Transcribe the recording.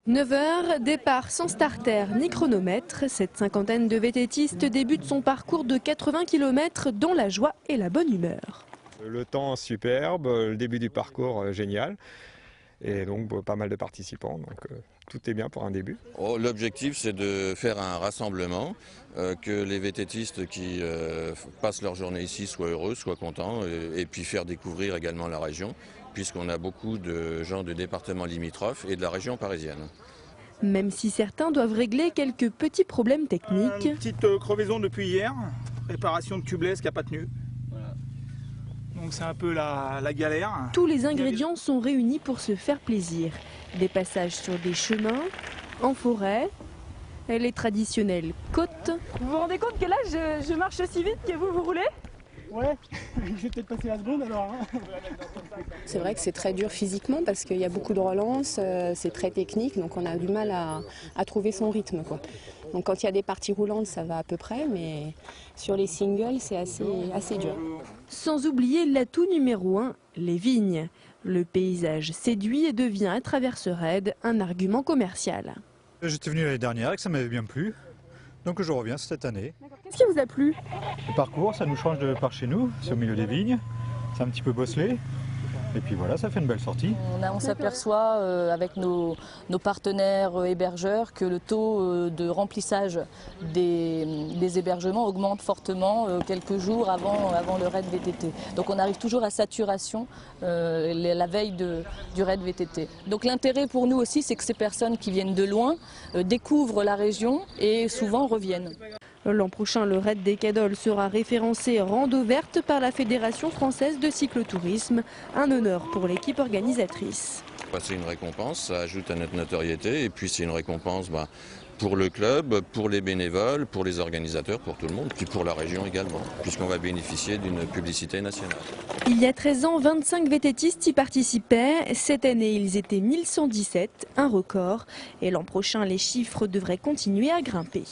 9h, départ sans starter ni chronomètre. Cette cinquantaine de VTTistes débute son parcours de 80 km dans la joie et la bonne humeur. Le temps superbe, le début du parcours génial et donc pas mal de participants, donc tout est bien pour un début. L'objectif c'est de faire un rassemblement, que les VTTistes qui passent leur journée ici soient heureux, soient contents et puis faire découvrir également la région puisqu'on a beaucoup de gens de départements limitrophes et de la région parisienne. Même si certains doivent régler quelques petits problèmes techniques. Une petite crevaison depuis hier, réparation de tubeless qui n'a pas tenu. Donc c'est un peu la galère. Tous les ingrédients sont réunis pour se faire plaisir. Des passages sur des chemins, en forêt, les traditionnelles côtes. Vous vous rendez compte que là je marche aussi vite que vous roulez? Ouais, je vais peut-être passer la seconde alors. C'est vrai que c'est très dur physiquement parce qu'il y a beaucoup de relances, c'est très technique, donc on a du mal à trouver son rythme, quoi. Donc quand il y a des parties roulantes, ça va à peu près, mais sur les singles, c'est assez dur. Sans oublier l'atout numéro 1, les vignes. Le paysage séduit et devient à travers ce raid un argument commercial. J'étais venu l'année dernière et que ça m'avait bien plu, donc je reviens cette année. Qu'est-ce qui vous a plu? Le parcours, ça nous change de par chez nous, c'est au milieu des vignes, c'est un petit peu bosselé. Et puis voilà, ça fait une belle sortie. On s'aperçoit avec nos partenaires hébergeurs que le taux de remplissage des hébergements augmente fortement quelques jours avant le raid VTT. Donc on arrive toujours à saturation la veille du raid VTT. Donc l'intérêt pour nous aussi, c'est que ces personnes qui viennent de loin découvrent la région et souvent reviennent. L'an prochain, le raid des Cadols sera référencé rando verte par la Fédération française de cyclotourisme. Un honneur pour l'équipe organisatrice. C'est une récompense, ça ajoute à notre notoriété et puis c'est une récompense pour le club, pour les bénévoles, pour les organisateurs, pour tout le monde, puis pour la région également, puisqu'on va bénéficier d'une publicité nationale. Il y a 13 ans, 25 VTTistes y participaient. Cette année, ils étaient 1117, un record. Et l'an prochain, les chiffres devraient continuer à grimper.